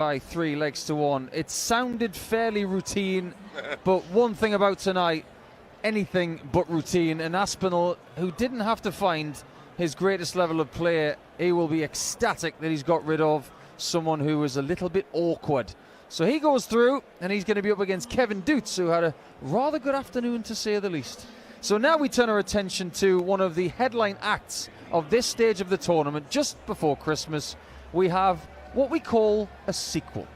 by 3 legs to 1. It sounded fairly routine, but one thing about tonight, anything but routine. And Aspinall, who didn't have to find his greatest level of play, he will be ecstatic that he's got rid of someone who was a little bit awkward. So he goes through, and he's going to be up against Kevin Dutz, who had a rather good afternoon, to say the least. So now we turn our attention to one of the headline acts of this stage of the tournament. Just before Christmas, we have what we call a sequel.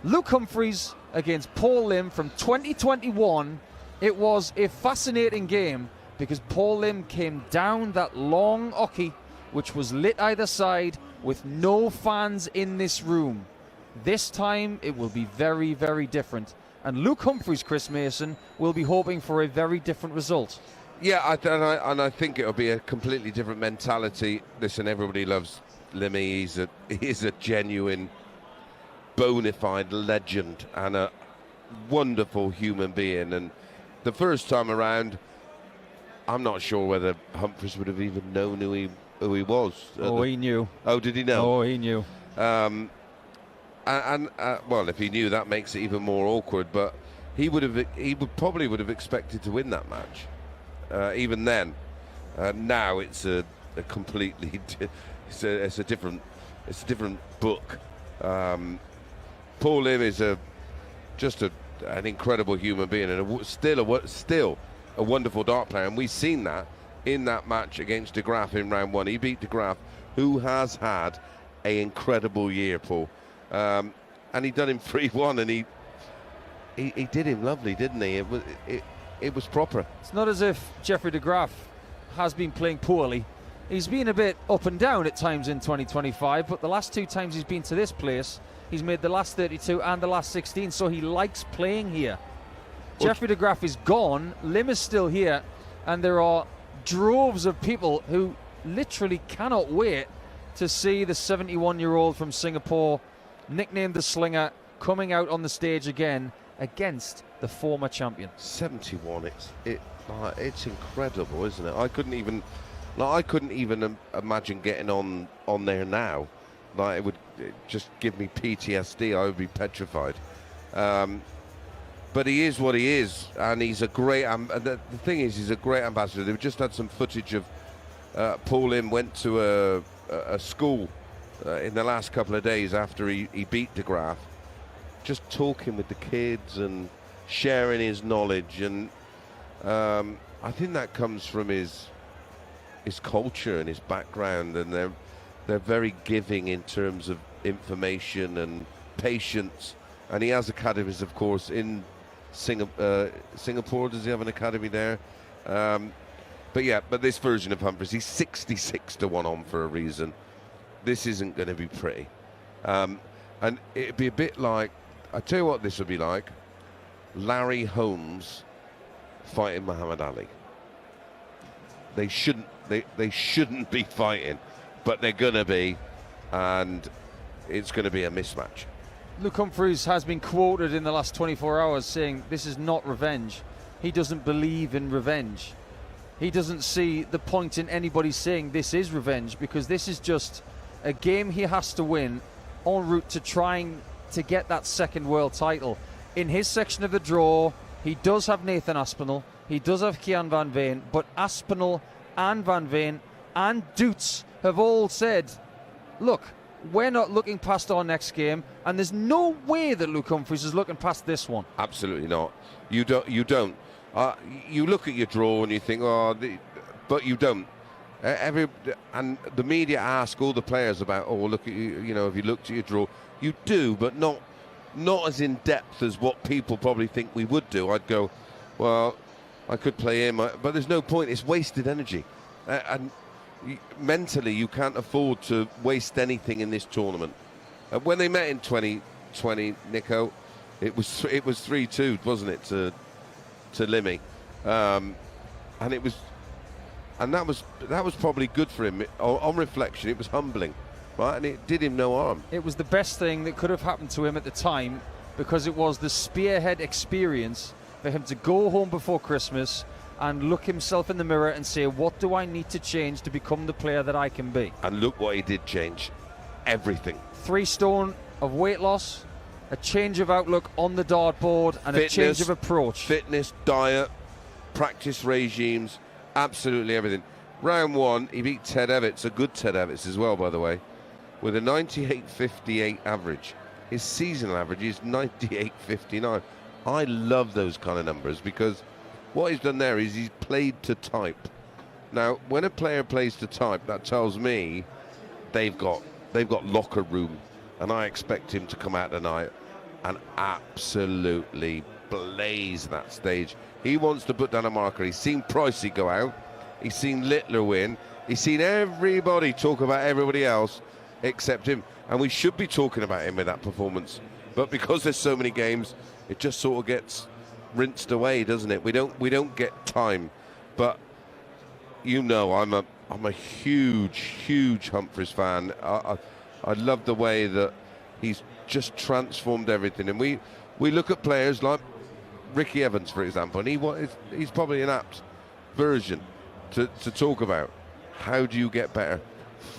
Luke Humphries against Paul Lim from 2021. It was a fascinating game because Paul Lim came down that long oche, which was lit either side, with no fans in this room. This time it will be very, very different. And Luke Humphries, Chris Mason, will be hoping for a very different result. Yeah, I think it'll be a completely different mentality. Listen, everybody loves Limmy. He's a genuine, bona fide legend and a wonderful human being. And the first time around, I'm not sure whether Humphries would have even known who he was. He knew. Oh, did he know? Oh, he knew. Well, if he knew, that makes it even more awkward. But he probably would have expected to win that match. Even then, now it's a completely it's a different book. Paul Lim is just an incredible human being and still a wonderful dart player, and we've seen that in that match against De Graaf in round 1. He beat De Graaf, who has had an incredible year, Paul, and he done him 3-1, and he did him lovely, didn't he? It was proper. It's not as if Jeffrey De Graaf has been playing poorly. He's been a bit up and down at times in 2025, but the last 2 times he's been to this place, he's made the last 32 and the last 16, so he likes playing here. Jeffrey De Graaf is gone, Lim is still here, and there are droves of people who literally cannot wait to see the 71-year-old from Singapore, nicknamed the Slinger, coming out on the stage again against the former champion. 71, it's incredible, isn't it? I couldn't even imagine getting on there now. Like, it would just give me PTSD. I would be petrified. But he is what he is, and he's a great. The thing is, he's a great ambassador. They've just had some footage of Paul Lim went to a school in the last couple of days after he beat De Graaf, just talking with the kids and sharing his knowledge, and I think that comes from his culture and his background, and they're very giving in terms of information and patience. And he has academies, of course, in Singapore. Does he have an academy there? But this version of Humphries, he's 66 to 1 on for a reason. This isn't going to be pretty, and it'd be a bit like, I tell you what, this would be like Larry Holmes fighting Muhammad Ali. They shouldn't be fighting, but they're gonna be, and it's gonna be a mismatch. Luke Humphries has been quoted in the last 24 hours saying this is not revenge. He doesn't believe in revenge. He doesn't see the point in anybody saying this is revenge, because this is just a game he has to win en route to trying to get that second world title. In his section of the draw, he does have Nathan Aspinall, he does have Kian Van Veen, but Aspinall and Van Veen and Dutz have all said, look, we're not looking past our next game, and there's no way that Luke Humphries is looking past this one. Absolutely not. You don't. You look at your draw and you think, but you don't. And the media ask all the players about, look at you. You know, have you looked at your draw? You do, but not as in depth as what people probably think we would do. I'd go, well, I could play him, but there's no point. It's wasted energy, and mentally you can't afford to waste anything in this tournament. When they met in 2020, Nico, it was 3-2, wasn't it, to Limmy, and that was probably good for him. On reflection, it was humbling, right, and it did him no harm. It was the best thing that could have happened to him at the time, because it was the spearhead experience for him to go home before Christmas and look himself in the mirror and say, what do I need to change to become the player that I can be? And look what he did change. Everything. 3 stone of weight loss, a change of outlook on the dartboard, and Fitness, a change of approach. Fitness, diet, practice regimes, absolutely everything. Round 1, he beat Ted Evitts, a good Ted Evitts as well, by the way, with a 98.58 average. His seasonal average is 98.59. I love those kind of numbers because what he's done there is he's played to type. Now, when a player plays to type, that tells me they've got locker room, and I expect him to come out tonight and absolutely blaze that stage. He wants to put down a marker. He's seen Pricey go out. He's seen Littler win. He's seen everybody talk about everybody else except him. And we should be talking about him with that performance. But because there's so many games, it just sort of gets rinsed away, doesn't it? We don't get time. But you know, I'm a huge Humphries fan. I love the way that he's just transformed everything. And we look at players like Ricky Evans, for example, and he's probably an apt version to talk about. How do you get better?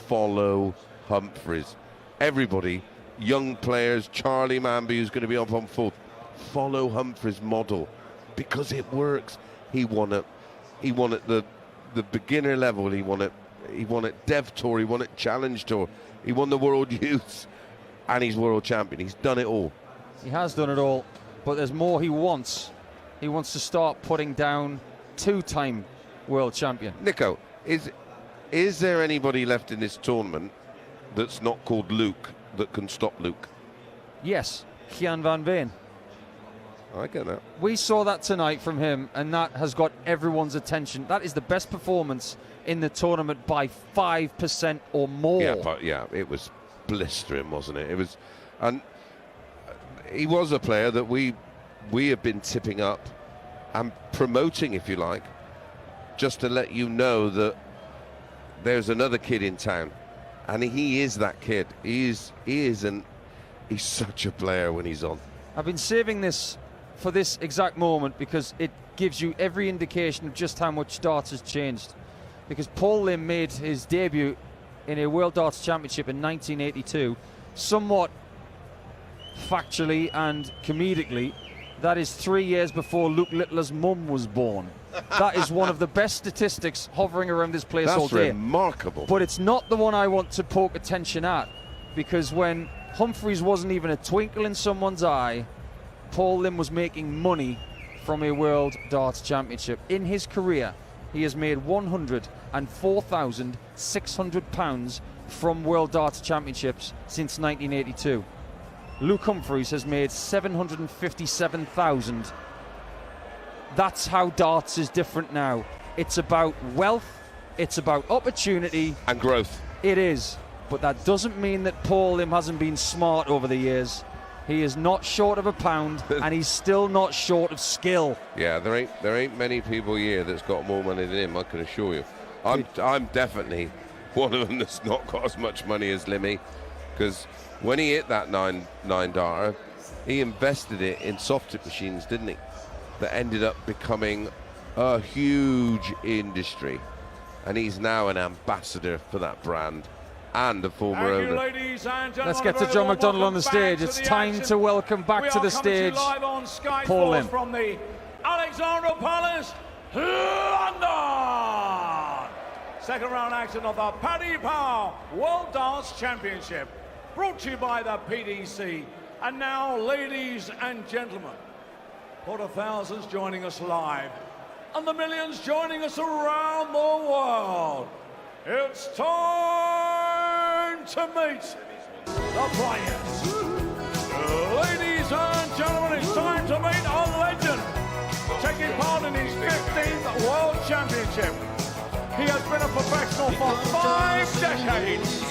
Follow Humphries. Everybody, young players, Charlie Manby, who's going to be up on fourth, follow Humphries' model because it works. He won at the beginner level. He won at Dev Tour. He won at Challenge Tour. He won the World Youths, and he's world champion. He's done it all. He has done it all, but there's more he wants. He wants to start putting down two-time world champion. Nico, is there anybody left in this tournament that's not called Luke that can stop Luke? Yes, Kian van Veen. I get that. We saw that tonight from him, and that has got everyone's attention. That is the best performance in the tournament by 5% or more. Yeah, it was blistering, wasn't it? It was, and he was a player that we have been tipping up and promoting, if you like, just to let you know that there's another kid in town, and he is that kid. He's such a player when he's on. I've been saving this for this exact moment because it gives you every indication of just how much darts has changed. Because Paul Lim made his debut in a World Darts Championship in 1982, somewhat factually and comedically. That is 3 years before Luke Littler's mum was born. That is one of the best statistics hovering around this place all day. That's remarkable. But it's not the one I want to poke attention at, because when Humphries wasn't even a twinkle in someone's eye, Paul Lim was making money from a World Darts Championship. In his career, he has made £104,600 from World Darts Championships since 1982. Luke Humphries has made $757,000. That's how darts is different now. It's about wealth, it's about opportunity. And growth. It is. But that doesn't mean that Paul Lim hasn't been smart over the years. He is not short of a pound, and he's still not short of skill. Yeah, there ain't many people here that's got more money than him, I can assure you. I'm definitely one of them that's not got as much money as Limmy, because when he hit that nine darter, he invested it in soft tip machines, didn't he? That ended up becoming a huge industry, and he's now an ambassador for that brand and a former owner. Let's get to John McDonnell on the stage. It's time to welcome back to the stage Paul Lim. From the Alexandra Palace, London. Second round action of the Paddy Power World Darts Championship, brought to you by the PDC. And now, ladies and gentlemen, for the thousands joining us live and the millions joining us around the world, it's time to meet the players. Ladies and gentlemen, it's time to meet a legend taking part in his 15th World Championship. He has been a professional for 5 decades.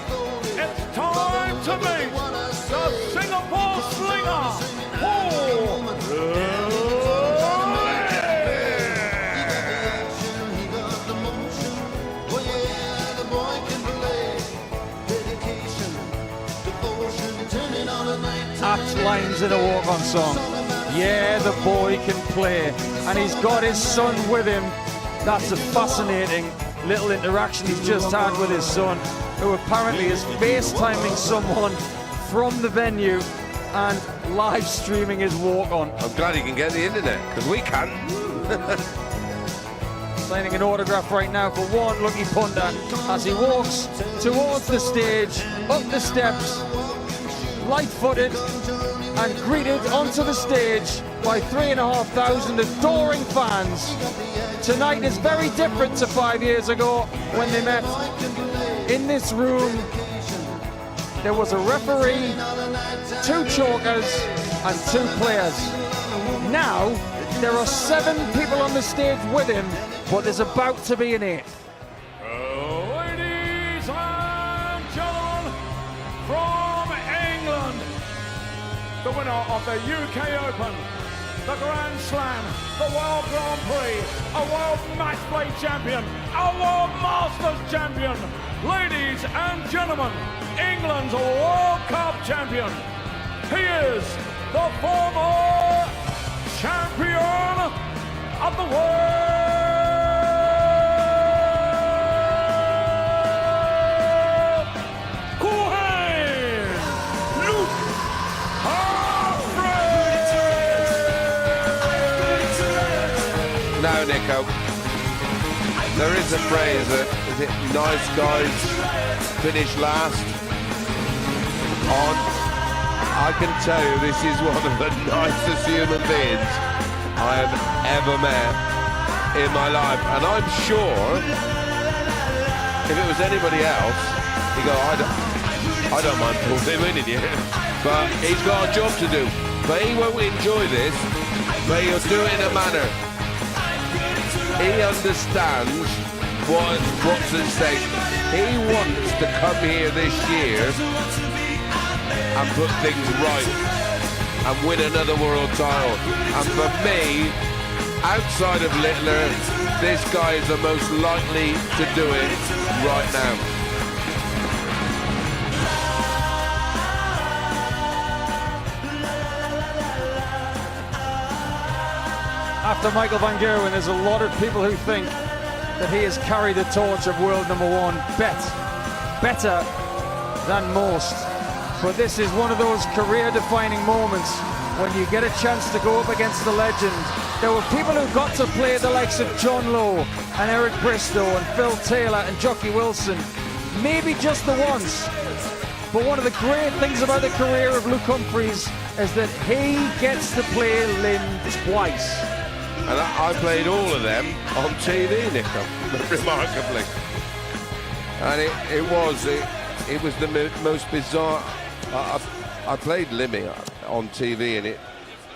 It's time to meet the Singapore Slinger, Paul Lim. Apt lines in a walk-on song. Yeah, the boy can play, and he's got his son with him. That's a fascinating little interaction he's just had with his son, who apparently is FaceTiming someone from the venue and live streaming his walk-on. I'm glad he can get the internet, because we can't. Signing an autograph right now for one lucky punter as he walks towards the stage, up the steps, light-footed, and greeted onto the stage by 3,500 adoring fans. Tonight is very different to 5 years ago when they met. In this room, there was a referee, 2 chokers, and 2 players. Now, there are 7 people on the stage with him, but there's about to be an 8th. Ladies and gentlemen, from England, the winner of the UK Open, the Grand Slam, the World Grand Prix, a World Match Play champion, a World Masters champion. Ladies and gentlemen, England's World Cup champion. He is the former champion of the world. Luke Humphries. Now, Nico, there is a phrase that is it nice guys finish last on. I can tell you this is one of the nicest human beings I have ever met in my life, and I'm sure if it was anybody else, he'd go, I don't mind winning you, but he's got a job to do. But he won't enjoy this, but he'll do it in a manner. He understands what's at stake. He wants to come here this year and put things right and win another world title. And for me, outside of Littler, this guy is the most likely to do it right now. After Michael van Gerwen, there's a lot of people who think that he has carried the torch of world #1 better than most. But this is one of those career-defining moments when you get a chance to go up against the legend. There were people who got to play the likes of John Lowe and Eric Bristow and Phil Taylor and Jockey Wilson, maybe just the once. But one of the great things about the career of Luke Humphries is that he gets to play Lynn twice. And I played all of them on TV, Nico, remarkably. And it was the most bizarre. I played Limmy on TV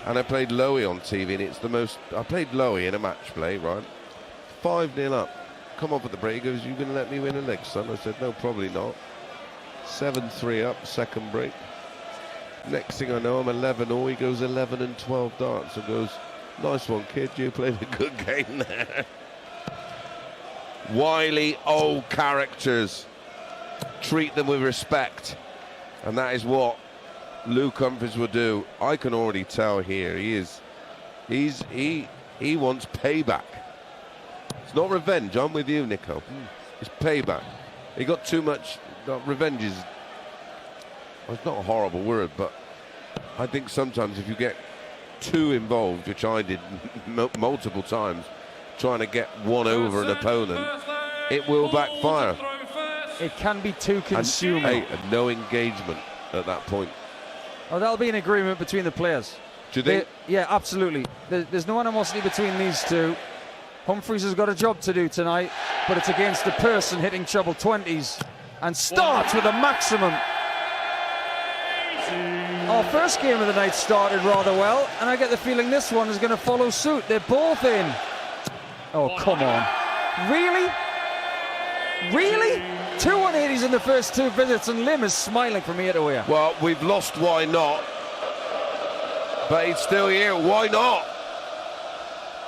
and I played Lowy on TV, and it's the most. I played Lowy in a match play, right? 5-0 up. Come off at the break. He goes, "You gonna let me win a leg, son?" I said, "No, probably not." 7-3 up, second break. Next thing I know, I'm 11-all. He goes 11 and 12 darts and goes, "Nice one, kid. You played a good game there." Wily old characters. Treat them with respect. And that is what Luke Humphries will do. I can already tell here he wants payback. It's not revenge. I'm with you, Nico. It's payback. He got too much. Revenge is, well, it's not a horrible word, but I think sometimes if you get too involved, which I did multiple times, trying to get one over an opponent, it will backfire. It can be too consuming. And no engagement at that point. Oh, that'll be an agreement between the players. Do you think? Yeah, absolutely. There's no animosity between these two. Humphries has got a job to do tonight, but it's against the person hitting treble 20s and starts with a maximum. Our first game of the night started rather well, and I get the feeling this one is going to follow suit. They're both in. Oh, come on. Really? Really? 2 180s in the first 2 visits, and Lim is smiling from ear to ear. Well, we've lost Why Not, but he's still here. Why not?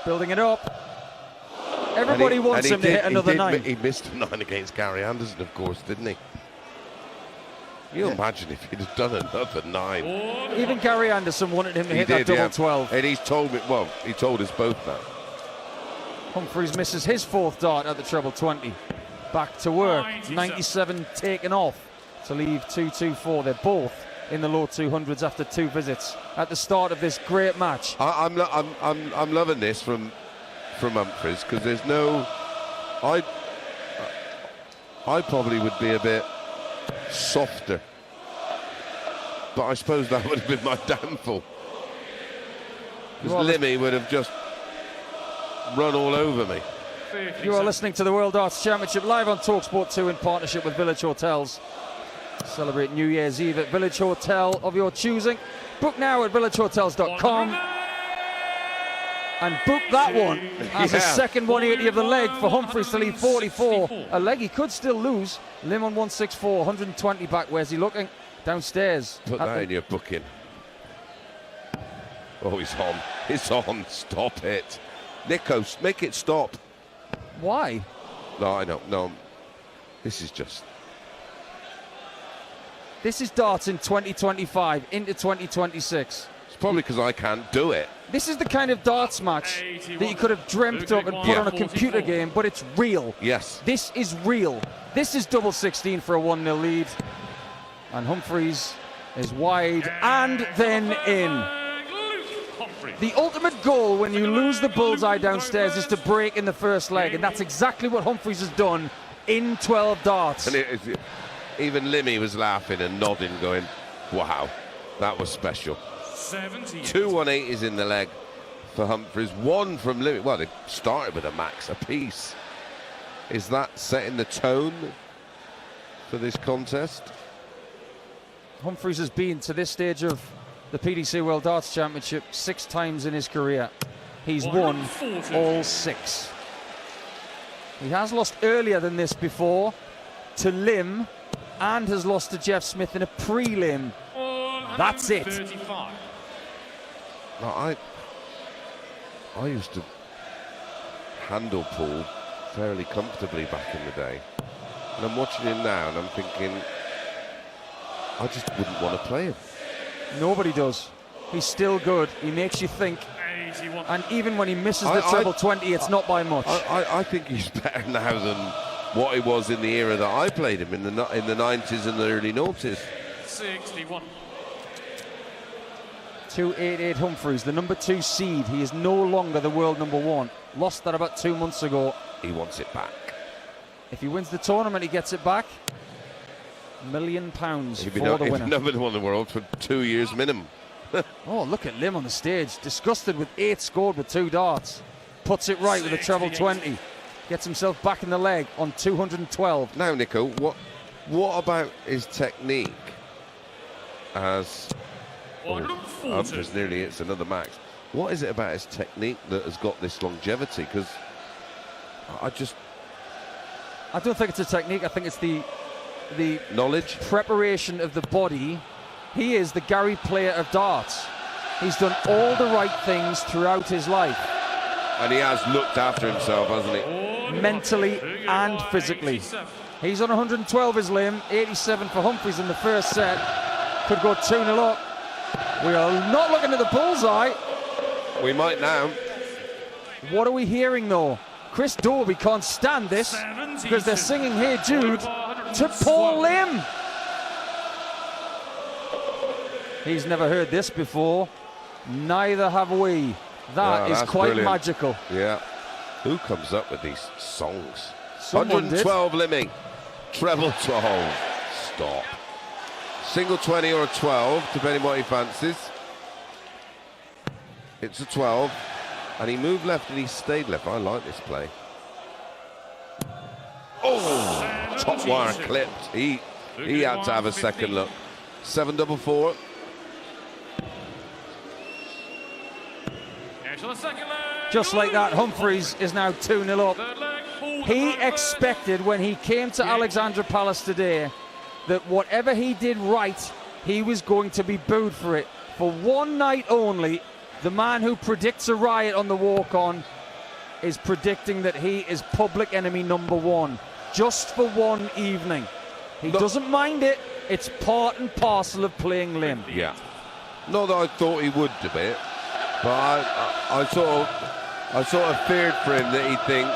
Building it up. Everybody wants him to hit another 9. He missed a 9 against Gary Anderson, of course, didn't he? You imagine if he'd have done another 9. Even Gary Anderson wanted him to hit that double 12. And he's told me, well, he told us both that. Humphries misses his 4th dart at the treble 20. Back to work. 97 taken off to leave 2-2-4. They're both in the low 200s after 2 visits at the start of this great match. I'm loving this from Humphries, because there's no. I probably would be a bit softer, but I suppose that would have been my downfall. Because Limmy would have just run all over me. You are listening to the World Darts Championship live on talkSPORT 2 in partnership with Village Hotels. Celebrate New Year's Eve at Village Hotel of your choosing. Book now at villagehotels.com and book that one as a second 180 of the leg for Humphries to lead 44. A leg he could still lose. Lim on 164, 120 back. Where's he looking? Downstairs. Put that in your booking. Oh, he's on. It's on. Stop it. Nico, make it stop. Why? No, I don't. No. This is just... This is darts in 2025 into 2026. It's probably because I can't do it. This is the kind of darts match that you could have dreamt up and put on a computer game, but it's real. Yes. This is real. This is double 16 for a 1-0 lead. And Humphries is wide and then in. The ultimate goal when you lose the bullseye downstairs is to break in the first leg, and that's exactly what Humphries has done in 12 darts. And even Limmy was laughing and nodding, going, wow, that was special. 2 180s in the leg for Humphries, 1 from Limmy. Well, they started with a max apiece. Is that setting the tone for this contest? Humphries has been to this stage of the PDC World Darts Championship 6 times in his career. He's won all 6. He has lost earlier than this before to Lim, and has lost to Jeff Smith in a prelim. That's it. No, I used to handle Paul fairly comfortably back in the day. And I'm watching him now and I'm thinking, I just wouldn't want to play him. Nobody does. He's still good. He makes you think. And even when he misses the treble 20, it's not by much. I think he's better now than what he was in the era that I played him in the 90s and the early noughties. 61. 288 Humphries, the number 2 seed. He is no longer the world number 1. Lost that about 2 months ago. He wants it back. If he wins the tournament, he gets it back. £1 million for the winner. Number 1 in the world for 2 years minimum. Oh, look at Lim on the stage. Disgusted with 8 scored with 2 darts. Puts it right with a treble 20. Gets himself back in the leg on 212. Now, Nico, what about his technique as... Humphries nearly hits another max. What is it about his technique that has got this longevity? Because I don't think it's a technique. I think it's the knowledge, preparation of the body. He is the Gary Player of darts. He's done all the right things throughout his life. And he has looked after himself, hasn't he? Mentally and physically. He's on 112 is Lim, 87 for Humphries in the first set. Could go 2-0 up. We are not looking at the bullseye. We might now. What are we hearing though? Chris Dobie can't stand this because they're singing Hey Jude to Paul Lim. He's never heard this before. Neither have we. That is quite brilliant. Magical. Yeah. Who comes up with these songs? Someone 112 Limmy. Treble 12. Stop. Single 20 or a 12, depending what he fancies. It's a 12. And he moved left and he stayed left. I like this play. Oh! Top wire clipped. He had to have a second look. 7-4-4. Just like that, Humphries is now 2-0 up. He expected when he came to Alexandra Palace today that whatever he did right, he was going to be booed for it. For one night only, the man who predicts a riot on the walk-on is predicting that he is public enemy number 1. Just for one evening. He doesn't mind it. It's part and parcel of playing Lim. Yeah. Not that I thought he would do it, but I sort of feared for him that he'd think,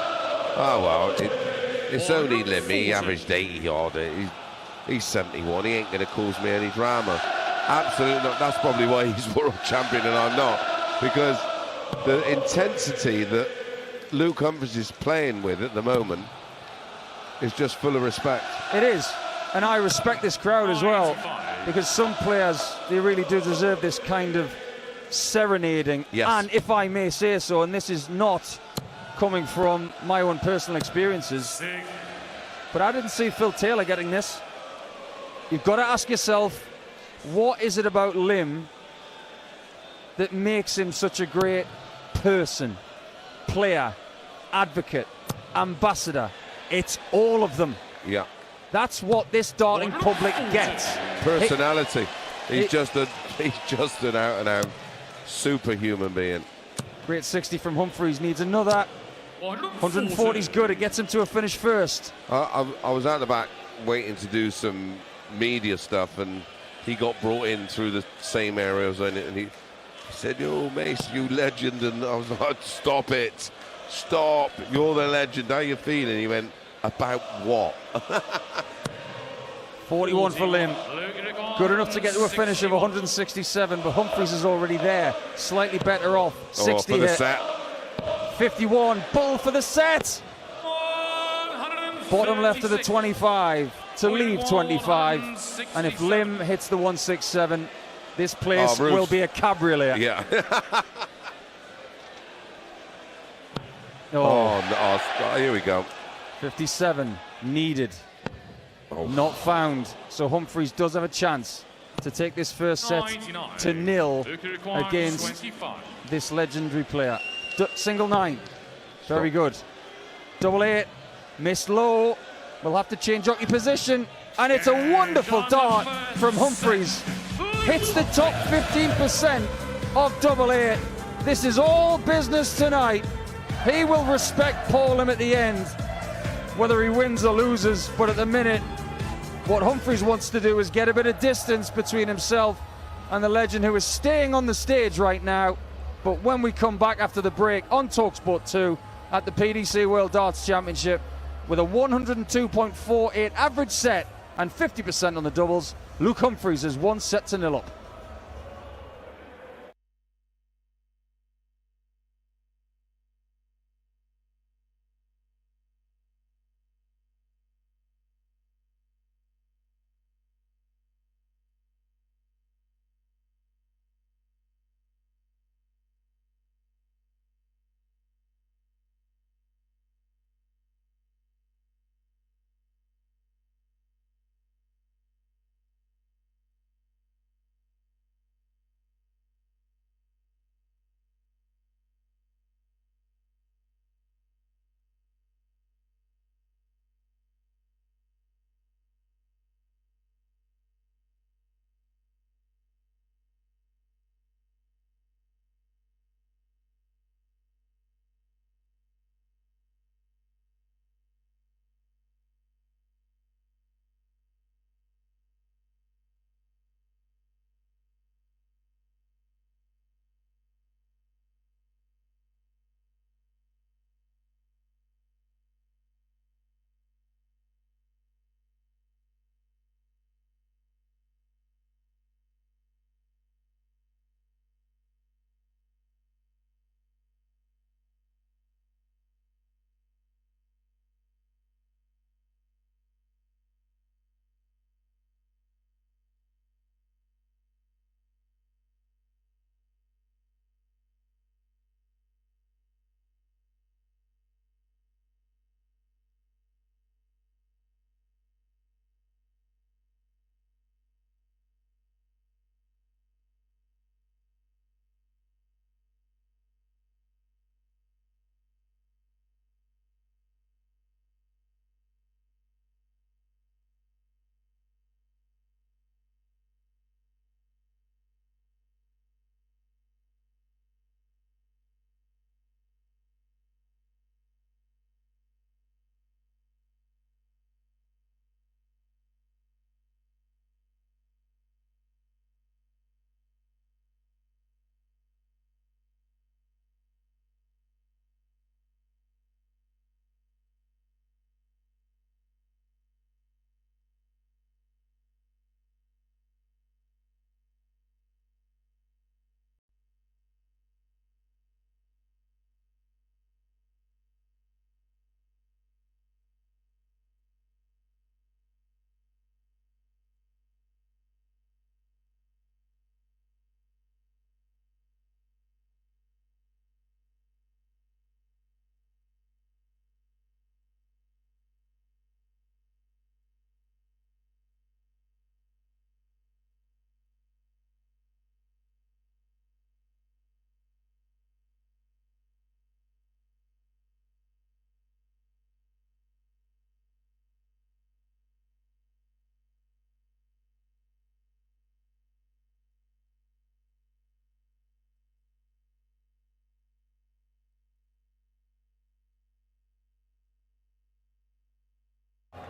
oh well, it's only Lim. He averaged 80 odd. He's 71. He ain't going to cause me any drama. Absolutely not. That's probably why he's world champion and I'm not. Because the intensity that Luke Humphries is playing with at the moment is just full of respect. It is. And I respect this crowd as well, because some players, they really do deserve this kind of serenading. Yes. And if I may say so, and this is not coming from my own personal experiences, but I didn't see Phil Taylor getting this. You've got to ask yourself, what is it about Lim that makes him such a great person, player, advocate, ambassador? It's all of them. Yeah. That's what this darting public gets. Personality. He's just an out-and-out superhuman being. Great 60 from Humphries, needs another. 140 is good, it gets him to a finish first. I was at the back waiting to do some media stuff, and he got brought in through the same area as I did, and he said, "Yo, Mace, you legend," and I was like, "Stop it, stop, you're the legend, how you feeling?" He went, "About what?" 41 for Lim, good enough to get to a finish of 167, but Humphries is already there, slightly better off. 60 for the hit. set. 51, Bull for the set. Bottom left of the 25 to leave 25, and if Lim hits the 167, this place will be a cabriolet. Yeah. Oh, here we go. 57 needed, not found. So Humphries does have a chance to take this first set to nil against this legendary player. Single 9, very good. Double 8, missed low. We'll have to change jockey position, and it's a wonderful dart from Humphries. Hits the top 15% of double 8. This is all business tonight. He will respect Paul Lim at the end, whether he wins or loses, but at the minute, what Humphries wants to do is get a bit of distance between himself and the legend who is staying on the stage right now. But when we come back after the break on talkSPORT 2 at the PDC World Darts Championship with a 102.48 average set and 50% on the doubles, Luke Humphries is 1-0 up.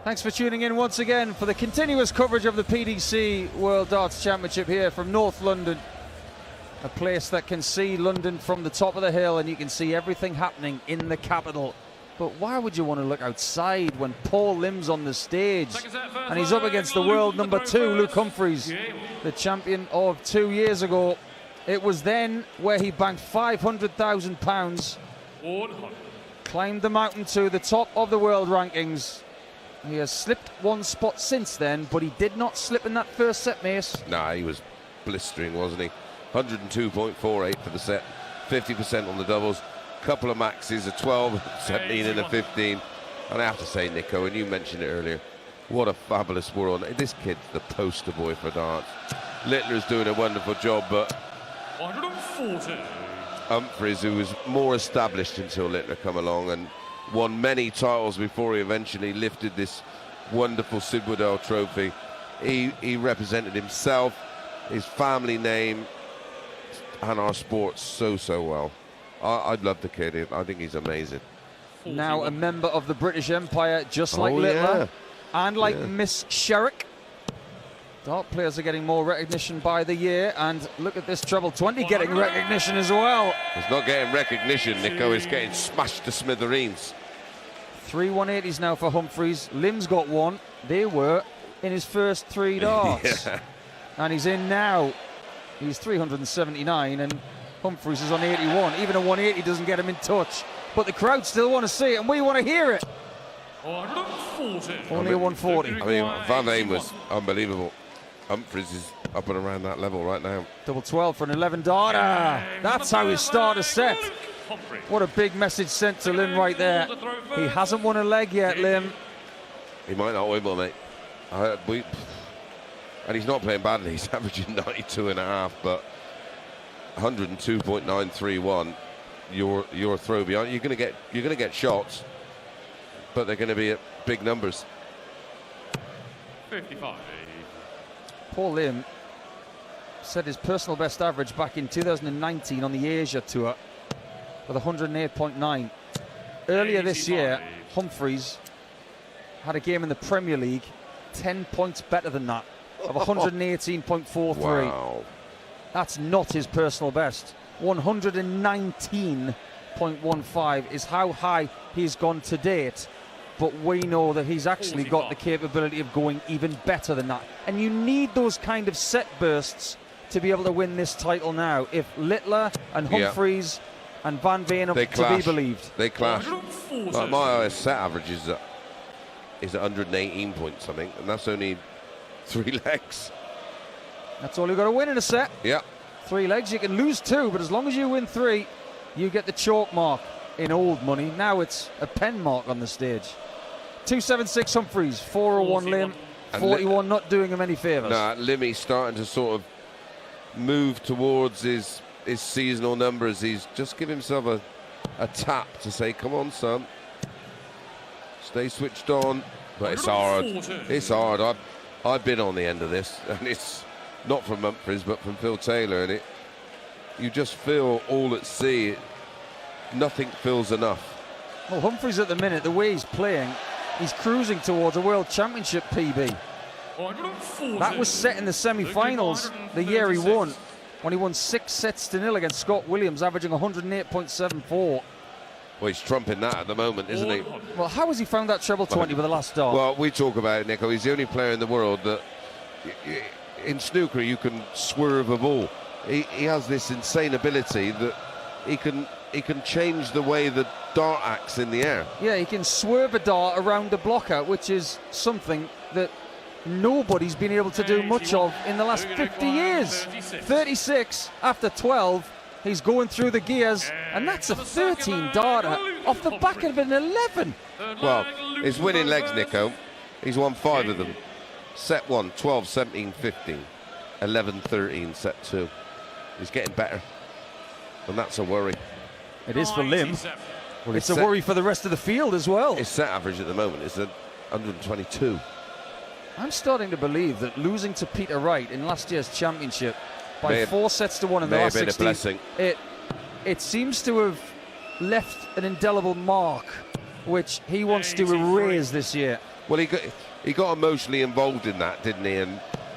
Thanks for tuning in once again for the continuous coverage of the PDC World Darts Championship here from North London. A place that can see London from the top of the hill, and you can see everything happening in the capital. But why would you want to look outside when Paul Lim's on the stage? And he's up against the world number 2, Luke Humphries, the champion of 2 years ago. It was then where he banked £500,000, climbed the mountain to the top of the world rankings. He has slipped one spot since then, but he did not slip in that first set, Mace. Nah, he was blistering, wasn't he? 102.48 for the set, 50% on the doubles, couple of maxes, a 12, 17 and a 15. And I have to say, Nico, and you mentioned it earlier, what a fabulous world. This kid's the poster boy for darts. Littler's doing a wonderful job, but 140. Humphries, who was more established until Littler come along and won many titles before he eventually lifted this wonderful Sid Waddell trophy. He represented himself, his family name, and our sport so well. I'd love the kid. I think he's amazing. Now a member of the British Empire, just like Littler, and like Miss Sherrick. Dart players are getting more recognition by the year, and look at this treble 20 getting recognition as well. It's not getting recognition, Nico, it's getting smashed to smithereens. 3 180s now for Humphries. Lim's got one. They were in his first 3 darts. And he's in now. He's 379, and Humphries is on 81. Even a 180 doesn't get him in touch. But the crowd still want to see it, and we want to hear it. 140. Only a 140. I mean, Van Veen was unbelievable. Humphries is up and around that level right now. Double 12 for an 11 darter. That's how you start a set. What a big message sent to Lim right there. He hasn't won a leg yet, Lim. He might not win one, mate. And he's not playing badly. He's averaging 92.5, but 102.931. Your throw beyond. You're gonna get shots, but they're going to be at big numbers. 55. Paul Lim set his personal best average back in 2019 on the Asia Tour with 108.9. Earlier this year, Humphries had a game in the Premier League 10 points better than that, of 118.43. Wow. That's not his personal best. 119.15 is how high he's gone to date. But we know that he's actually got the capability of going even better than that. And you need those kind of set bursts to be able to win this title now. If Littler and Humphries and Van Veen are to be believed. They clash. Like my set average is at 118 point something, and that's only 3 legs. That's all you've got to win in a set. Yeah. 3 legs. You can lose 2, but as long as you win 3, you get the chalk mark in old money. Now it's a pen mark on the stage. 276 Humphries, 401 Lim, 41 not doing him any favours. Nah, Limmy's starting to sort of move towards his seasonal numbers. He's just give himself a tap to say, come on, son. Stay switched on. But it's hard. It's hard. I've been on the end of this, and it's not from Humphries, but from Phil Taylor, and you just feel all at sea. Nothing feels enough. Well, Humphries at the minute, the way he's playing, he's cruising towards a World Championship PB. That was set in the semi-finals the year he won, when he won 6-0 against Scott Williams, averaging 108.74. Well, he's trumping that at the moment, isn't he? Well, how has he found that treble 20 with the last dart? Well, we talk about it, Nico. He's the only player in the world that, in snooker, you can swerve a ball. He has this insane ability that he can change the way the dart acts in the air. Yeah, he can swerve a dart around the blocker, which is something that nobody's been able to do much of in the last 50 years. 36 after 12. He's going through the gears, and that's a 13 darter off the back of an 11. Well, his winning legs, Nico, he's won 5 of them. Set 1, 12, 17, 15, 11, 13, set 2. He's getting better, and that's a worry. It is for Lim. Well, it's a worry for the rest of the field as well. His set average at the moment is at 122. I'm starting to believe that losing to Peter Wright in last year's championship by 4-1 in the last 16, a blessing. It seems to have left an indelible mark, which he wants to erase this year. Well, he got emotionally involved in that, didn't he?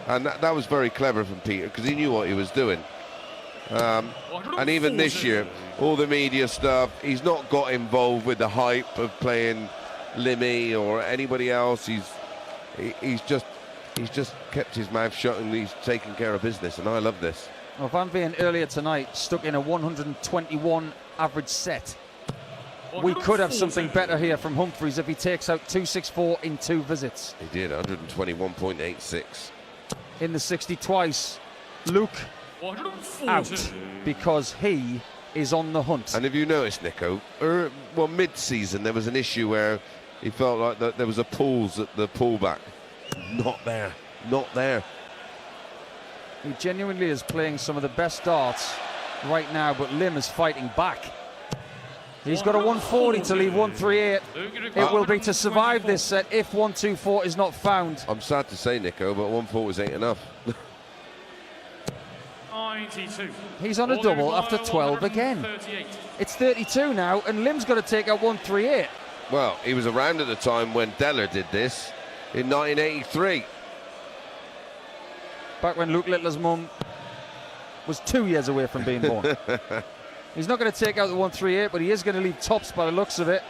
And that was very clever from Peter, because he knew what he was doing. And even this year, all the media stuff, he's not got involved with the hype of playing Limmy or anybody else. He's just kept his mouth shut, and he's taken care of business, and I love this. Well, Van Veen earlier tonight stuck in a 121 average set. We could have something better here from Humphries if he takes out 264 in 2 visits. He did, 121.86. In the 60 twice. Luke out because he is on the hunt. And if you noticed, Nico, well, mid-season there was an issue where he felt like that there was a pulls at the pullback. Not there, not there. He genuinely is playing some of the best darts right now, but Lim is fighting back. He's got a 140 to leave 138. It will be to survive this set if 124 is not found. I'm sad to say, Nico, but 140 ain't enough. 92. He's on a double after 12 again. It's 32 now, and Lim's got to take out 138. Well, he was around at the time when Deller did this in 1983. Back when Luke Littler's mum was 2 years away from being born. He's not going to take out the 138, but he is going to leave tops by the looks of it.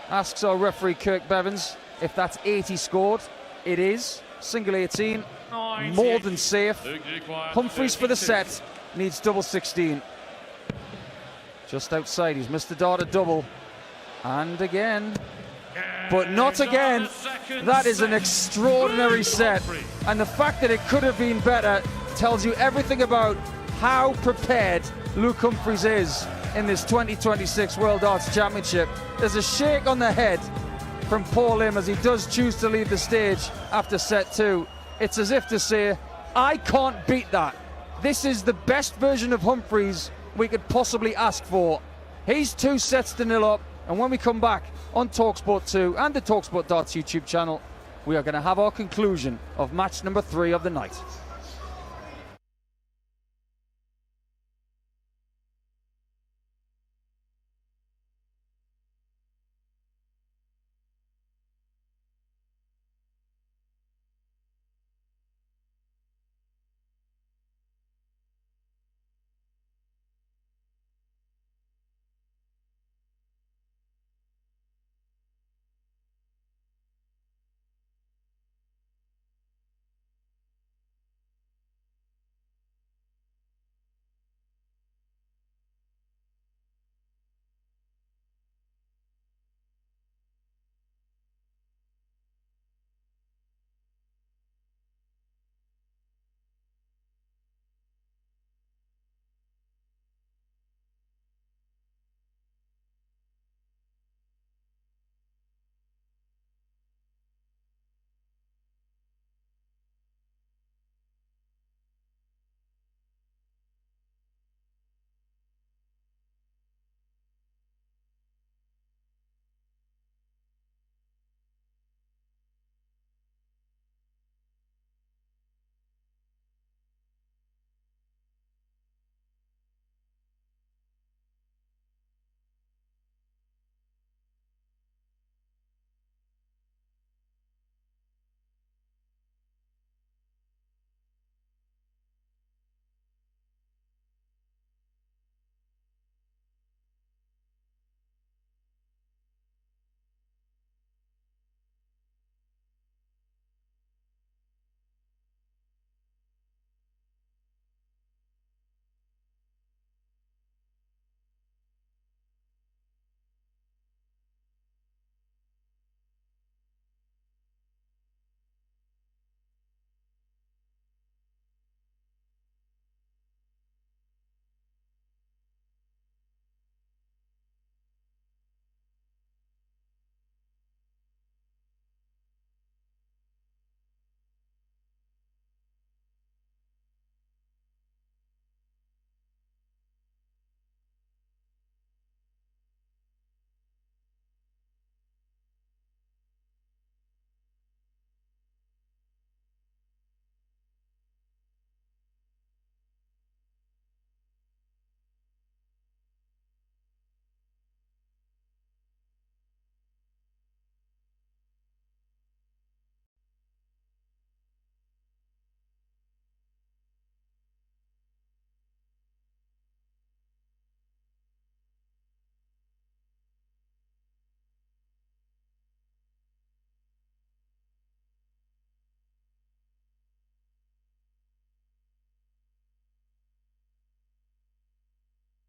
Asks our referee Kirk Bevins if that's 80 scored. It is. Single 18. More than safe. Humphries for the set. Needs double 16. Just outside. He's missed the dart a double. And again. But not again. That is an extraordinary set. And the fact that it could have been better tells you everything about how prepared Luke Humphries is in this 2026 World Darts Championship. There's a shake on the head from Paul Lim as he does choose to leave the stage after set 2. It's as if to say, I can't beat that. This is the best version of Humphries we could possibly ask for. He's 2 sets to 0 up, and when we come back on talkSPORT 2 and the talkSPORT Darts YouTube channel, we are going to have our conclusion of match number 3 of the night.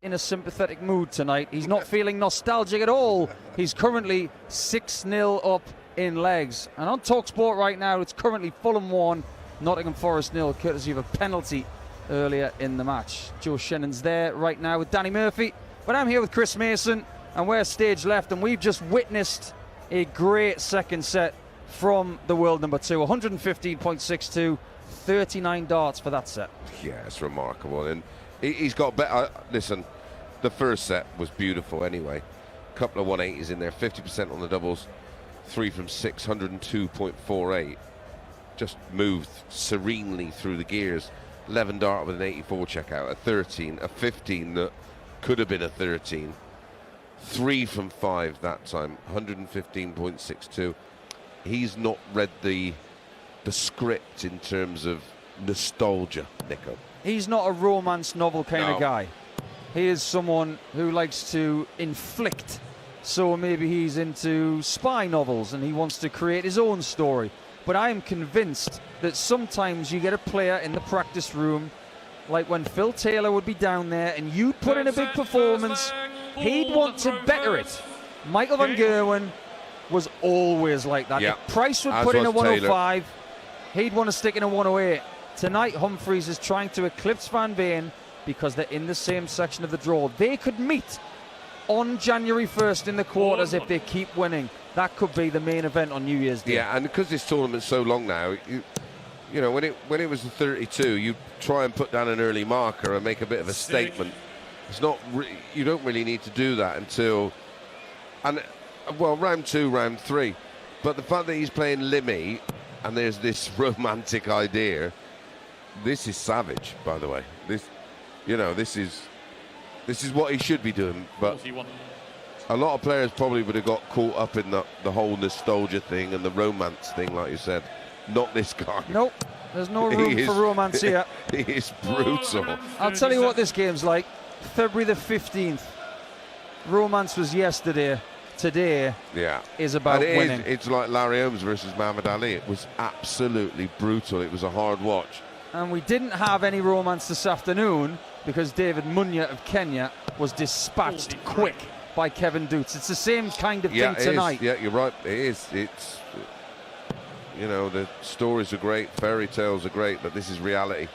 in a sympathetic mood tonight. He's not feeling nostalgic at all. He's currently 6-0 up in legs. And on talkSPORT right now, it's currently Fulham 1, Nottingham Forest 0, courtesy of a penalty earlier in the match. Joe Shannon's there right now with Danny Murphy. But I'm here with Chris Mason, and we're stage left, and we've just witnessed a great second set from the world number 2. 115.62, 39 darts for that set. Yeah, it's remarkable. And he's got better. Listen, the first set was beautiful anyway. A couple of 180s in there, 50% on the doubles, 3 from 6, 102.48. Just moved serenely through the gears. 11 dart with an 84 checkout, a 13, a 15 that could have been a 13. 3 from 5 that time, 115.62. He's not read the script in terms of nostalgia, Nico. He's not a romance novel kind of guy. He is someone who likes to inflict. So maybe he's into spy novels and he wants to create his own story. But I am convinced that sometimes you get a player in the practice room, like when Phil Taylor would be down there and you put in a big performance, he'd want to better it. Michael van Gerwen was always like that. If Price would put in a 105, he'd want to stick in a 108. Tonight, Humphries is trying to eclipse Van Veen because they're in the same section of the draw. They could meet on January 1st in the quarters if they keep winning. That could be the main event on New Year's Day. Yeah, and because this tournament's so long now, you know, when it was the 32, you try and put down an early marker and make a bit of a statement. It's not you don't really need to do that until round 2, round 3. But the fact that he's playing Limmy and there's this romantic idea, this is savage, by the way. This is what he should be doing. But a lot of players probably would have got caught up in the whole nostalgia thing and the romance thing, like you said. Not this guy. Nope, there's no room for romance here. He is brutal. I'll tell you what this game's like. February the 15th. Romance was yesterday. Today is about winning. It's like Larry Holmes versus Muhammad Ali. It was absolutely brutal. It was a hard watch. And we didn't have any romance this afternoon because David Munya of Kenya was dispatched quick by Kevin Dutz. It's the same kind of thing tonight. Yeah, you're right. It is. It's, you know, the stories are great, fairy tales are great, but this is reality.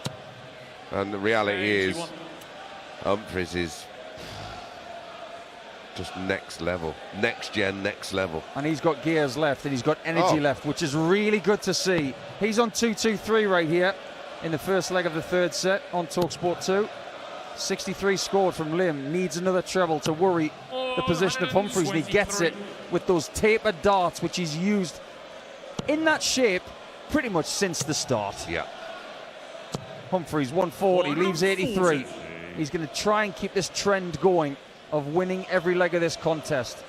And the reality is Humphries is just next level, next gen, next level. And he's got gears left and he's got energy left, which is really good to see. He's on 2-2-3 right here in the first leg of the third set on talkSPORT 2. 63 scored from Lim, needs another treble to worry the position of Humphries, and he gets it with those tapered darts, which he's used in that shape pretty much since the start. Yeah. Humphries 140, leaves 83. He's going to try and keep this trend going of winning every leg of this contest.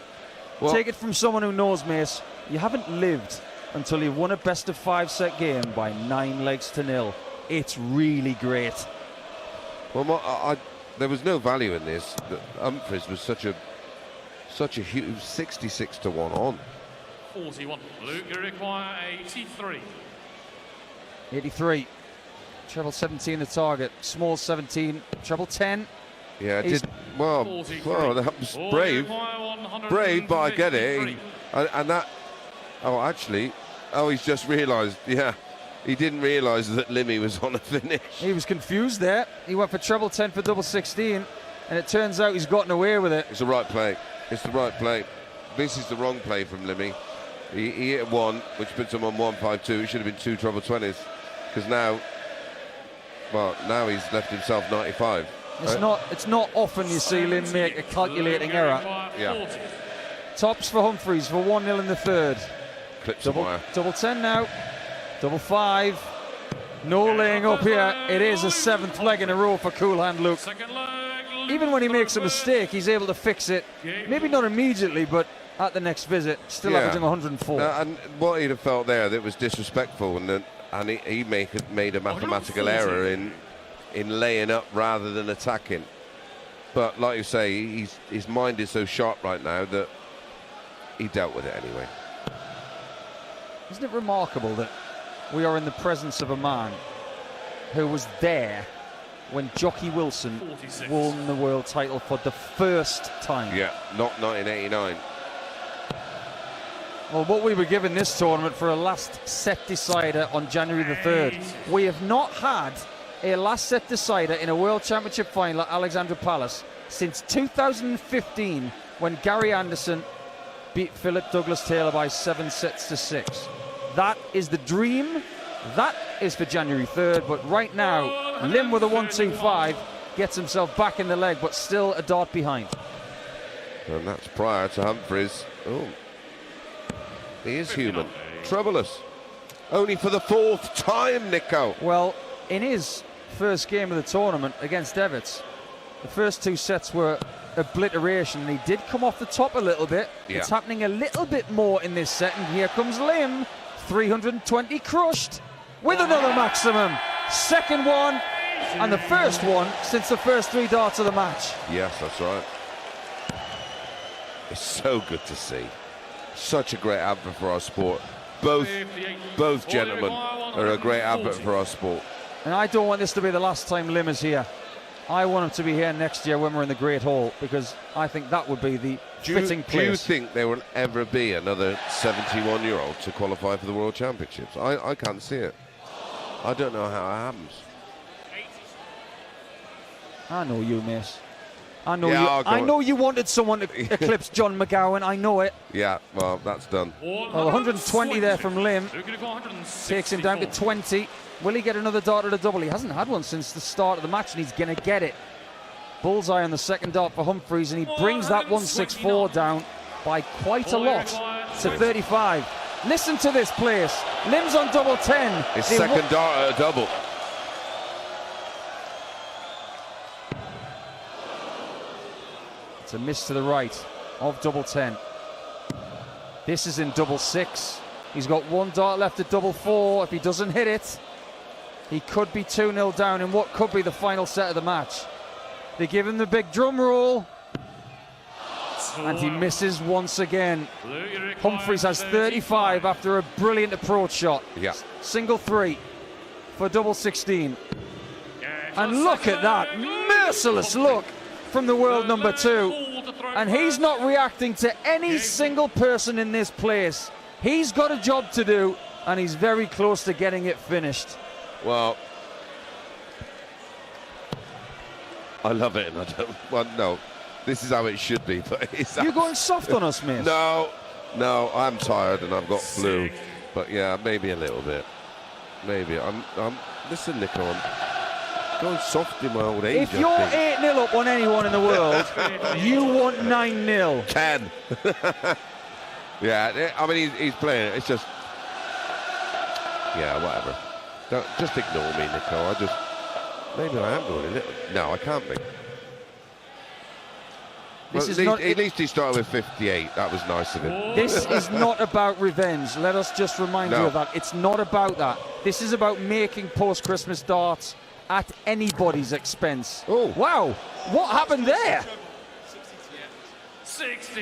Well, take it from someone who knows, Mace, you haven't lived until you've won a best-of-5 set game by 9-0. It's really great. Well, there was no value in this. Humphries was such a huge 66-1 on. 41. Luke, you require 83. 83. Treble 17 the target. Small 17. Treble 10. Yeah, it did. Well, that was brave. Brave, but I get it. And that. He's just realised. Yeah, he didn't realise that Limmy was on a finish. He was confused there. He went for treble 10 for double 16, and it turns out he's gotten away with it. It's the right play. It's the right play. This is the wrong play from Limmy. He hit 1, which puts him on 152. It should have been 2 treble 20s, because now he's left himself 95. It's not often you see Lim make a calculating error. Yeah. Tops for Humphries for 1-0 in the third. Clips the wire. Double 10 now. Double 5. No laying up here. It is a 7th leg in a row for Cool Hand Luke. Even when he makes a mistake, he's able to fix it. Maybe not immediately, but at the next visit, still averaging 104. And what he'd have felt there that was disrespectful, and he made a mathematical error in laying up rather than attacking. But like you say, his mind is so sharp right now that he dealt with it anyway. Isn't it remarkable that we are in the presence of a man who was there when Jockey Wilson 46. won the world title for the first time. Yeah, not 1989. Well, what we were given this tournament for a last set decider on January the 3rd. We have not had a last set decider in a World Championship final at Alexandra Palace since 2015, when Gary Anderson beat Philip Douglas Taylor by 7 sets to 6. That is the dream. That is for January 3rd, but right now, Lim with a 1-2-5 gets himself back in the leg, but still a dart behind. And that's prior to Humphries. Oh, he is human. Troublous. Only for the 4th time, Nico. Well, in his first game of the tournament against Everts, the first 2 sets were obliteration, and he did come off the top a little bit. Yeah. It's happening a little bit more in this set, and here comes Lim, 320 crushed with another maximum. Second one, and the first one since the first 3 darts of the match. Yes, that's right. It's so good to see. Such a great advert for our sport. Both gentlemen are a great advert for our sport. And I don't want this to be the last time Lim is here. I want him to be here next year when we're in the Great Hall, because I think that would be the fitting place. Do you think there will ever be another 71-year-old to qualify for the World Championships? I can't see it. I don't know how it happens. I know you, miss. I know Yeah, you. I know you wanted someone to eclipse John McGowan. I know it. Yeah, well, that's done. Well, 120 there from Lim. Takes him down to 20. Will he get another dart at a double? He hasn't had one since the start of the match, and he's going to get it. Bullseye on the second dart for Humphries, and he brings that 164 down by quite a lot to 35. Listen to this place. Lim's on double 10. His second dart at a double. It's a miss to the right of double 10. This is in double 6. He's got 1 dart left at double 4. If he doesn't hit it, he could be 2-0 down in what could be the final set of the match. They give him the big drum roll, and he misses once again. Humphries has 35 after a brilliant approach shot. Yeah. Single 3 for double 16. And look at that merciless look from the world number 2. And he's not reacting to any single person in this place. He's got a job to do, and he's very close to getting it finished. Well, I love it, and I don't. Well, no, this is how it should be. But it's You're going soft on us, mate. No, I'm tired and I've got flu. But yeah, maybe a little bit. Maybe I'm. Listen, Nico, I'm going soft in my old age. If you're 8-0 up on anyone in the world, you want 9-0. 10. Yeah, I mean he's playing it. It's just, yeah, whatever. Don't just ignore me, Nico. Maybe I am going a little. No, I can't be. This is at least he started with 58. That was nice of him. This is not about revenge. Let us just remind you of that. It's not about that. This is about making post-Christmas darts at anybody's expense. Oh. Wow. What happened there?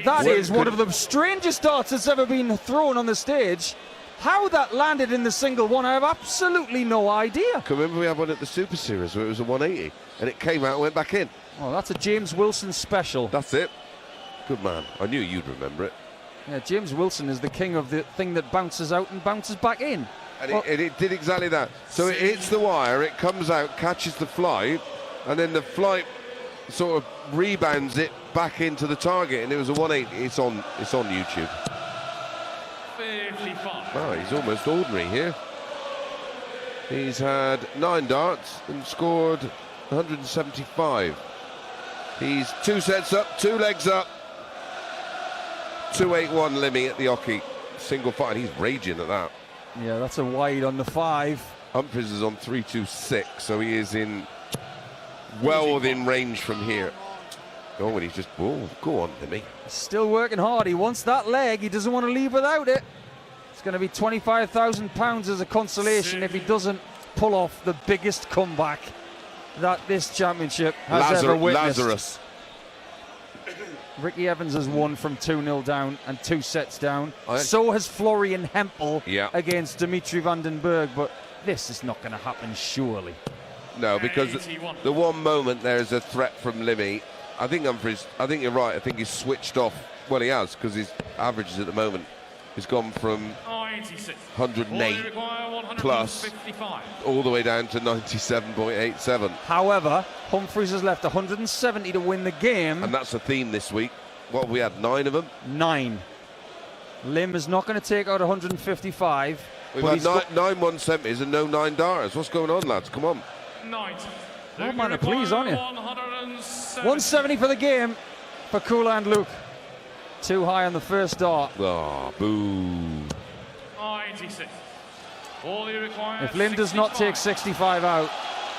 That is one of the strangest darts that's ever been thrown on the stage. How that landed in the single one, I have absolutely no idea. Remember we had one at the Super Series where it was a 180 and it came out and went back in. Well, that's a James Wilson special. That's it. Good man. I knew you'd remember it. Yeah, James Wilson is the king of the thing that bounces out and bounces back in. And it did exactly that. So it hits the wire, it comes out, catches the flight, and then the flight sort of rebounds it back into the target, and it was a 180. It's on YouTube. 55. Oh, he's almost ordinary here. He's had 9 darts and scored 175. He's 2 sets up, 2 legs up. 281 Limmy at the hockey. Single fight, and he's raging at that. Yeah, that's a wide on the 5. Humphries is on 326, so he is well within range from here. Oh, and he's just, go on, Limmy. Still working hard. He wants that leg. He doesn't want to leave without it. It's going to be £25,000 as a consolation if he doesn't pull off the biggest comeback that this championship has ever witnessed. Lazarus. Ricky Evans has won from 2-0 down and 2 sets down. So has Florian Hempel against Dimitri van den Berg, but this is not going to happen, surely. No, because 81. the one moment there is a threat from Limmy. I think Humphries, I think you're right, I think he's switched off. Well, he has, because his averages at the moment has gone from 96. 108 plus all the way down to 97.87. However, Humphries has left 170 to win the game. And that's a theme this week. What have we had, 9 of them? 9. Lim is not going to take out 155. We've had 9 170s and no 9 darters. What's going on, lads? Come on. 90. Oh, man, please, aren't you? 170 for the game for Kula and Luke. Too high on the first dart. Oh, boo. 96. All you require. If Lim does not take 65 out,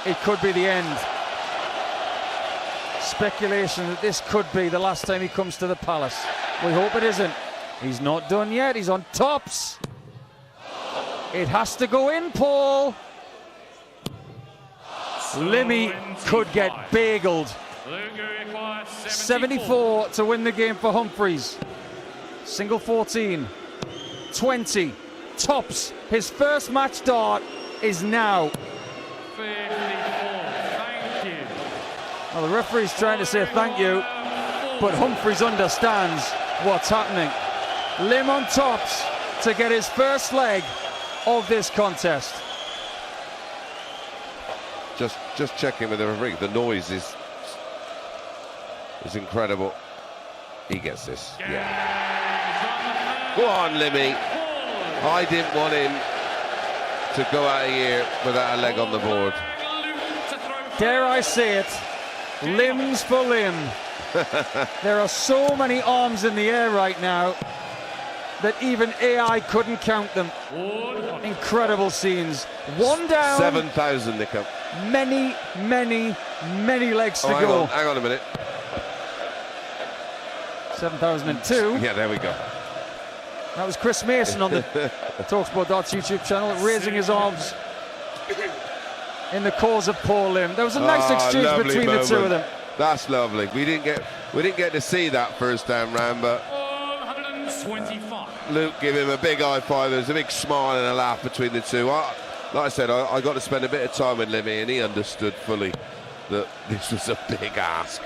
it could be the end. Speculation that this could be the last time he comes to the Palace. We hope it isn't. He's not done yet. He's on tops. It has to go in, Paul. Limmy could get bageled. 74 to win the game for Humphries. Single 14. 20. Tops. His first match dart is now. 54. Thank you. Well, the referee's trying to say thank you, but Humphries understands what's happening. Lim on tops to get his first leg of this contest. Just checking with the referee. The noise is incredible. He gets this. Yeah. Go on, Limmy. I didn't want him to go out of here without a leg on the board. Dare I say it, limbs for Lim. There are so many arms in the air right now that even AI couldn't count them. Incredible scenes. One down. 7,000, Nico. Many, many, many legs to go. Hang on a minute. 7,002. Yeah, there we go. That was Chris Mason on the talkSPORT Darts YouTube channel, raising his arms in the cause of Paul Lim. There was a nice exchange between the two of them. That's lovely. We didn't get to see that first time round, but 125. Luke gave him a big high five. There was a big smile and a laugh between the two. Like I said, I got to spend a bit of time with Limmy, and he understood fully that this was a big ask.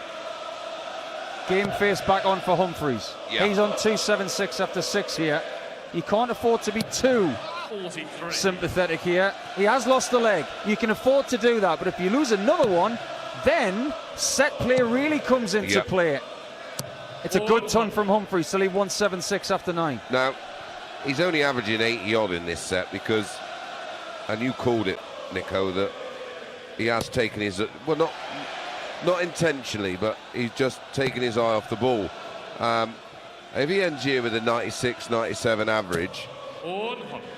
Game face back on for Humphries. Yeah. He's on 276 after 6 here. He can't afford to be too 43. sympathetic here. He has lost a leg. You can afford to do that, but if you lose another one, then set play really comes into play. It's a good ton from Humphries to leave 176 after 9. Now, he's only averaging 80 odd in this set because, and you called it, Nico, that he has taken his, well, not intentionally, but he's just taken his eye off the ball. If he ends here with a 96, 97 average,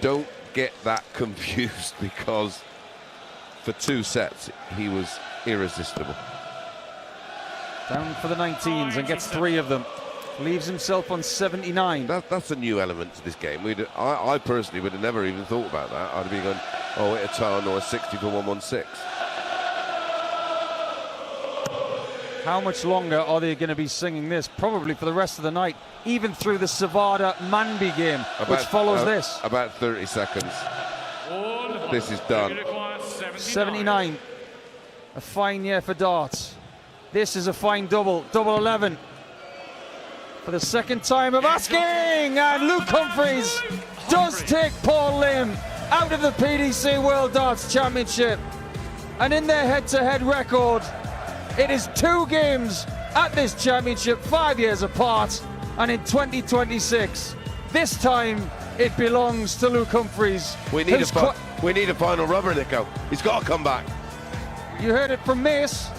don't get that confused, because for 2 sets he was irresistible. Down for the 19s and gets 3 of them. Leaves himself on 79. That's a new element to this game. I personally would have never even thought about that. I'd be going, oh, hit a ton or a 60 for 116. How much longer are they going to be singing this? Probably for the rest of the night, even through the Savada-Manby game, which follows this. About 30 seconds. This is done. 79. A fine year for darts. This is a fine double. Double 11. For the second time of asking, and Luke Humphries does take Paul Lim out of the PDC World Darts Championship. And in their head-to-head record, it is 2 games at this championship, 5 years apart, and in 2026, this time it belongs to Luke Humphries. We need a final rubber, Nico. He's got to come back. You heard it from Mace.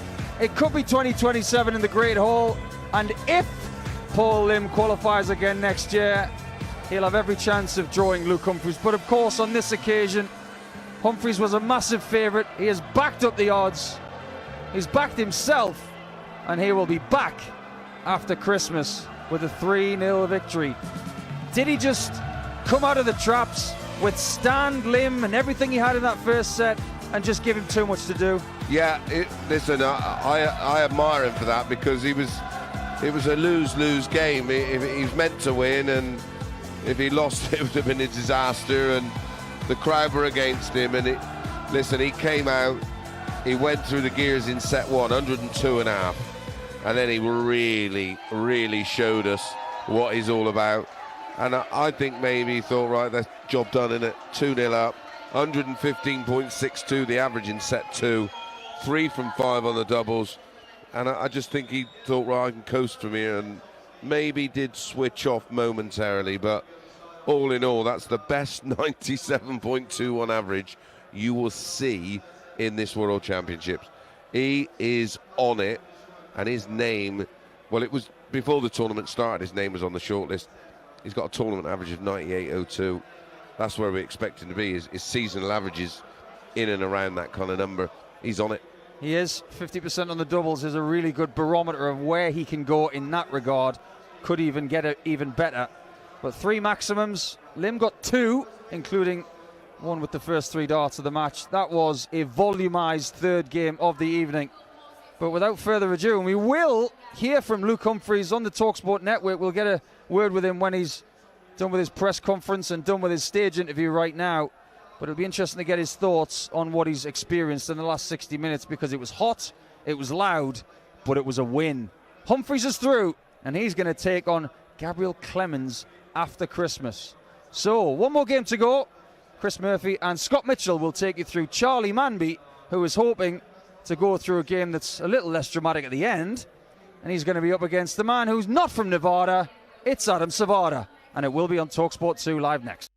It could be 2027 in the Great Hall, and if Paul Lim qualifies again next year, he'll have every chance of drawing Luke Humphries. But of course, on this occasion, Humphries was a massive favourite. He has backed up the odds. He's backed himself, and he will be back after Christmas with a 3-0 victory. Did he just come out of the traps, withstand Lim and everything he had in that first set, and just give him too much to do? Yeah, listen, I admire him for that, because it was a lose-lose game. He was meant to win, and if he lost, it would have been a disaster, and the crowd were against him. And listen, he came out He went through the gears in set 1, 102.5. And then he really showed us what he's all about. And I think maybe he thought, right, that's job done, innit? 2-0 up, 115.62 the average in set 2, 3 from 5 on the doubles. And I just think he thought, right, I can coast from here, and maybe did switch off momentarily. But all in all, that's the best 97.2 on average you will see in this World Championships. He is on it. And his name, well, it was before the tournament started, his name was on the shortlist. He's got a tournament average of 98.02. That's where we expect him to be. His seasonal averages in and around that kind of number. He's on it. He is. 50% on the doubles is a really good barometer of where he can go in that regard. Could even get it even better. But 3 maximums. Lim got 2, including one with the first 3 darts of the match. That was a volumized third game of the evening. But without further ado, and we will hear from Luke Humphries on the talkSPORT network. We'll get a word with him when he's done with his press conference and done with his stage interview right now. But it'll be interesting to get his thoughts on what he's experienced in the last 60 minutes, because it was hot, it was loud, but it was a win. Humphries is through, and he's going to take on Gabriel Clemens after Christmas. So, one more game to go. Chris Murphy and Scott Mitchell will take you through Charlie Manby, who is hoping to go through a game that's a little less dramatic at the end, and he's going to be up against the man who's not from Nevada. It's Adam Savada, and it will be on talkSPORT 2 live next.